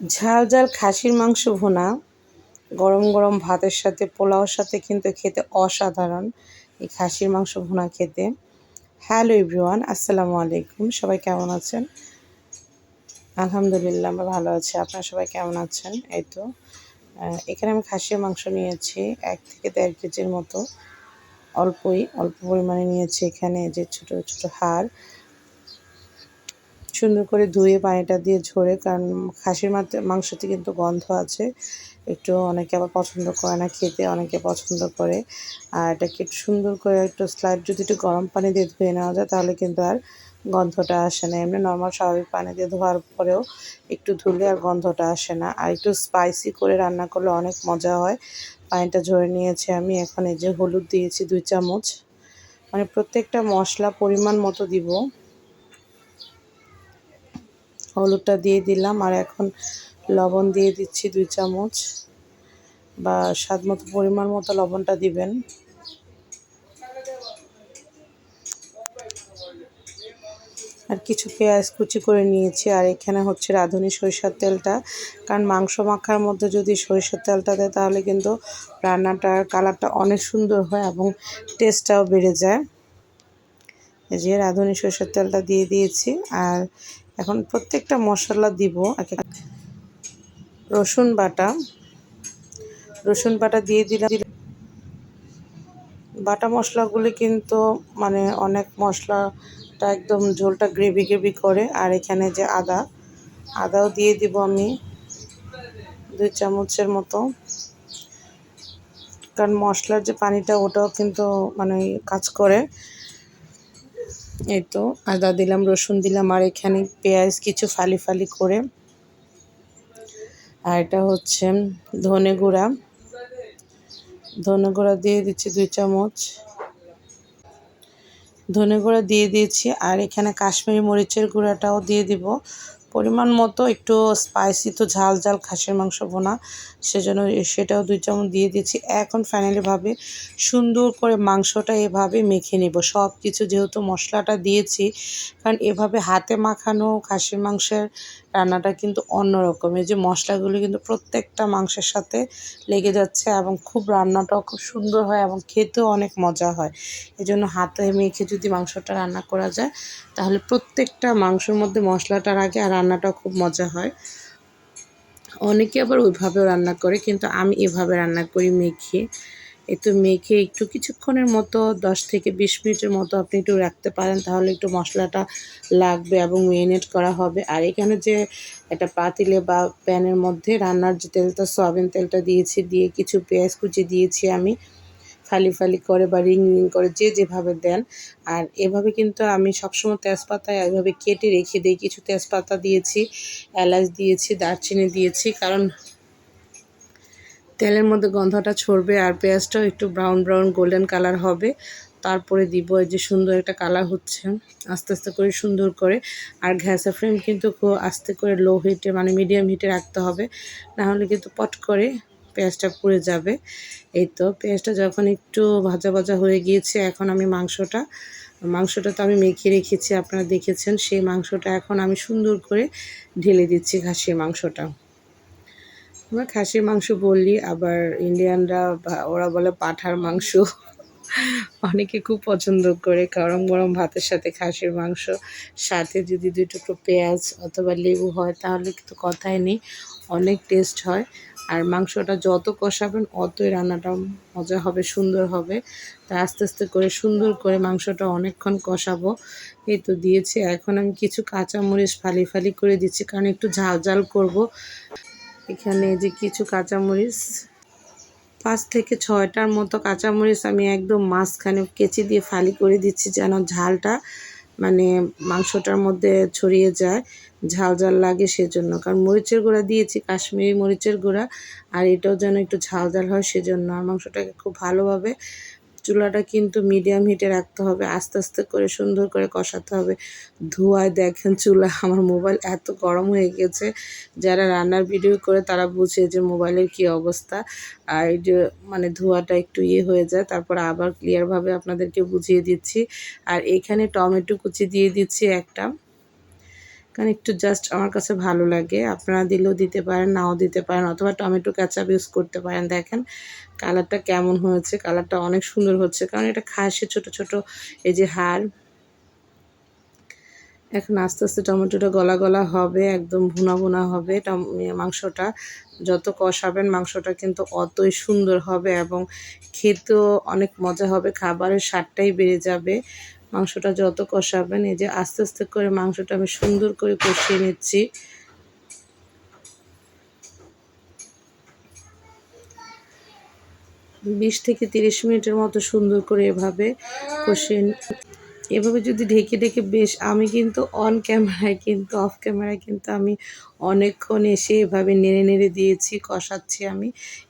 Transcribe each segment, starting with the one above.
ঝাল ঝাল খাসির মাংস ভুনা গরম গরম ভাতের সাথে পোলাওর সাথে কিন্তু খেতে অসাধারণ। এই খাসির মাংস ভুনা খেতে। হ্যালো এভরিওয়ান, আসসালামু আলাইকুম। সবাই কেমন আছেন? আলহামদুলিল্লাহ আমরা ভালো আছি। আপনারা সবাই কেমন আছেন? এই তো এখানে আমি খাসির মাংস নিয়েছি 1 থেকে 1.5 কেজির মতো। অল্প পরিমাণে নিয়েছি। এখানে যে ছোট ছোট হাড় সুন্দর করে ধুয়ে পানিটা দিয়ে ঝরে, কারণ খাসির মাংসতে কিন্তু গন্ধ আছে একটু। অনেকে আবার পছন্দ করে না খেতে, অনেকে পছন্দ করে। আর এটাকে একটু সুন্দর করে একটু যদি একটু গরম পানি দিয়ে ধুয়ে নেওয়া যায় তাহলে কিন্তু আর গন্ধটা আসে না। এমনি নর্মাল স্বাভাবিক পানি দিয়ে ধোয়ার পরেও একটু ধুলে আর গন্ধটা আসে না। আর একটু স্পাইসি করে রান্না করলে অনেক মজা হয়। পানিটা ঝরে নিয়েছি আমি। এখন এই যে হলুদ দিয়েছি 2 চামচ, মানে প্রত্যেকটা মশলা পরিমাণ মতো দিব। হলুদটা দিয়ে দিলাম, আর এখন লবণ দিয়ে দিচ্ছি 2 চামচ, বা স্বাদ মতো পরিমাণ মতো লবণটা দিবেন। আর কিছু পেঁয়াজ কুচি করে নিয়েছি। আর এখানে হচ্ছে রাঁধুনি সরিষার তেলটা, কারণ মাংস মাখার মধ্যে যদি সরিষার তেলটা দেয় তাহলে কিন্তু রান্নাটার কালারটা অনেক সুন্দর হয় এবং টেস্টটাও বেড়ে যায়। এই যে রাঁধুনি সরিষার তেলটা দিয়ে দিয়েছি। আর এখন প্রত্যেকটা মশলা দিব। রসুন বাটা দিয়ে দিলাম। বাটা মশলাগুলি কিন্তু মানে অনেক মশলাটা একদম ঝোলটা গ্রেভি করে। আর এখানে যে আদাও দিয়ে দিব আমি 2 চামচের মতো, কারণ মশলার যে পানিটা ওটাও কিন্তু মানে কাজ করে। এই তো আদা দিলাম, রসুন দিলাম, আর এখানে পেঁয়াজ কিছু ফালি করে। আর এটা হচ্ছে ধনে গুঁড়া দিয়ে দিচ্ছি 2 চামচ। ধনে গুঁড়া দিয়ে দিয়েছি। আর এখানে কাশ্মীরি মরিচের গুঁড়াটাও দিয়ে দিব পরিমাণ মতো। একটু স্পাইসি তো, ঝাল খাসির মাংস বোনা, সেজন্য সেটাও 2 চামচ দিয়ে দিয়েছি। এখন ফাইনালিভাবে সুন্দর করে মাংসটা এভাবে মেখে নিব সব কিছু, যেহেতু মশলাটা দিয়েছি। কারণ এভাবে হাতে মাখানো খাসির মাংসের রান্নাটা কিন্তু অন্যরকম। এই যে মশলাগুলো কিন্তু প্রত্যেকটা মাংসের সাথে লেগে যাচ্ছে এবং খুব রান্নাটাও খুব সুন্দর হয় এবং খেতেও অনেক মজা হয়। এজন্য হাতে মেখে যদি মাংসটা রান্না করা যায় তাহলে প্রত্যেকটা মাংসের মধ্যে মশলাটা লাগে আর রান্নাটাও খুব মজা হয়। অনেকে আবার ওইভাবেও রান্না করে, কিন্তু আমি এভাবে রান্না করি মেখে। মেখে একটু কিছুক্ষণের মতো 10 থেকে 20 মিনিটের মতো আপনি একটু রাখতে পারেন, তাহলে একটু মশলাটা লাগবে এবং মেরিনেট করা হবে। আর এখানে যে একটা পাতিলে বা প্যানের মধ্যে রান্নার যে তেলটা, সয়াবিন তেলটা দিয়েছি, দিয়ে কিছু পেঁয়াজ কুচি দিয়েছি আমি ফালি করে বা রিং করে, যে যেভাবে দেন। আর এভাবে কিন্তু আমি সবসময় তেজপাতা এভাবে কেটে রেখে দিই। কিছু তেজপাতা দিয়েছি, এলাচ দিয়েছি, দারচিনি দিয়েছি, কারণ তেলের মধ্যে গন্ধটা ছড়বে আর পেঁয়াজটাও একটু ব্রাউন গোল্ডেন কালার হবে। তারপরে দিব এই যে সুন্দর একটা কালার হচ্ছে, আস্তে আস্তে করে সুন্দর করে। আর গ্যাসের ফ্লেম কিন্তু খুব আস্তে করে লো হিটে মানে মিডিয়াম হিটে রাখতে হবে, নাহলে কিন্তু পট করে পেঁয়াজটা পুড়ে যাবে। এই তো পেঁয়াজটা যখন একটু ভাজা হয়ে গিয়েছে, এখন আমি মাংসটা তো আমি মেখে রেখেছি, আপনারা দেখেছেন। সেই মাংসটা এখন আমি সুন্দর করে ঢেলে দিচ্ছি খাসির মাংসটা। আমরা খাসির মাংস বললি, আবার ইন্ডিয়ানরা ওরা বলে পাঁঠার মাংস। অনেকে খুব পছন্দ করে গরম গরম ভাতের সাথে খাসির মাংস, সাথে যদি 2 টুকরো পেঁয়াজ অথবা লেবু হয় তাহলে কিন্তু কথাই নেই, অনেক টেস্ট হয়। আর মাংসটা যত কষাবেন অতই রান্নাটা মজা হবে, সুন্দর হবে। তাই আস্তে আস্তে করে সুন্দর করে মাংসটা অনেকক্ষণ কষাবো। এই তো দিয়েছি। এখন আমি কিছু কাঁচামরিচ ফালি করে দিচ্ছি, কারণ একটু ঝাল করব। এখানে যে কিছু কাঁচামরিচ 5 থেকে 6টার মতো কাঁচামরিচ আমি একদম মাঝখানে কেচি দিয়ে ফালি করে দিচ্ছি, যেন ঝালটা মানে মাংসটার মধ্যে ছড়িয়ে যায়, ঝাল লাগে সেজন্য। কারণ মরিচের গুঁড়া দিয়েছি, কাশ্মীরি মরিচের গুঁড়া, আর এটাও যেন একটু ঝাল হয় সেজন্য। আর মাংসটাকে খুব ভালোভাবে চুলাটা কিন্তু মিডিয়াম হিটে রাখতে হবে, আস্তে আস্তে করে সুন্দর করে কষাতে হবে। ধোঁয়ায় দেখেন চুলা, আমার মোবাইল এত গরম হয়ে গেছে। যারা রান্নার ভিডিও করে তারা বুঝে যে মোবাইলের কী অবস্থা। আর এই যে মানে ধোঁয়াটা একটু হয়ে যায়, তারপর আবার ক্লিয়ারভাবে আপনাদেরকে বুঝিয়ে দিচ্ছি। আর এখানে টমেটো কুচি দিয়ে দিচ্ছি একটা, কারণ একটু জাস্ট আমার কাছে ভালো লাগে। আপনারা দিলেও দিতে পারেন, নাও দিতে পারেন, অথবা টমেটো কেচাপ ইউজ করতে পারেন। দেখেন কালারটা কেমন হয়েছে, কালারটা অনেক সুন্দর হচ্ছে, কারণ এটা খাসি ছোট ছোট এই যে হাড়। এখন আস্তে আস্তে টমেটোটা গলা গলা হবে, একদম ভুনা ভুনা হবে। মাংসটা যত কষাবেন মাংসটা কিন্তু অতই সুন্দর হবে এবং খেতেও অনেক মজা হবে, খাবারের স্বাদটাই বেড়ে যাবে মাংসটা যত কষাবেন। এই যে আস্তে আস্তে করে মাংসটা আমি সুন্দর করে কষিয়ে নিচ্ছি। 20 থেকে 30 মিনিটের মতো সুন্দর করে এভাবে কষিয়ে এভাবে যদি ঢেকে ঢেকে বেশ, আমি কিন্তু অন ক্যামেরায় কিন্তু অফ ক্যামেরায় কিন্তু আমি অনেকক্ষণ এসে এভাবে নেড়ে নেড়ে দিয়েছি, কষাচ্ছি আমি।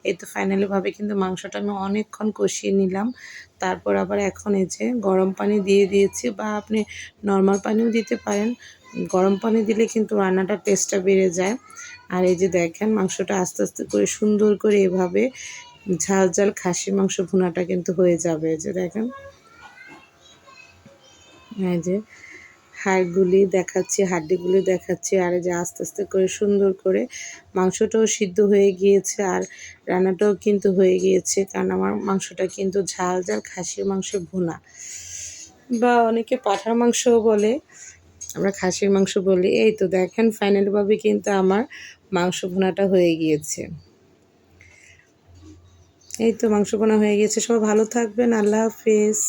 এই তো ফাইনালিভাবে কিন্তু মাংসটা আমি অনেকক্ষণ কষিয়ে নিলাম। তারপর আবার এখন এই যে গরম পানি দিয়ে দিয়েছি, বা আপনি নর্মাল পানিও দিতে পারেন। গরম পানি দিলে কিন্তু রান্নাটার টেস্টটা বেড়ে যায়। আর এই যে দেখেন মাংসটা আস্তে আস্তে করে সুন্দর করে এভাবে ঝাল ঝাল খাসির মাংস ভুনাটা কিন্তু হয়ে যাবে। এই যে দেখেন, এই যে হাড়গুলি দেখাচ্ছি, হাড্ডিগুলি দেখাচ্ছি, আর এই যে আস্তে আস্তে করে সুন্দর করে মাংসটাও সিদ্ধ হয়ে গিয়েছে আর রান্নাটাও কিন্তু হয়ে গিয়েছে, কারণ আমার মাংসটা কিন্তু ঝাল ঝাল খাসির মাংস ভুনা, বা অনেকে পাঁঠার মাংসও বলে, আমরা খাসির মাংস বলি। এই তো দেখেন ফাইনালভাবে কিন্তু আমার মাংস ভুনাটা হয়ে গিয়েছে। এই তো মাংস ভুনা হয়ে গিয়েছে। সবাই ভালো থাকবেন, আল্লাহ হাফেজ।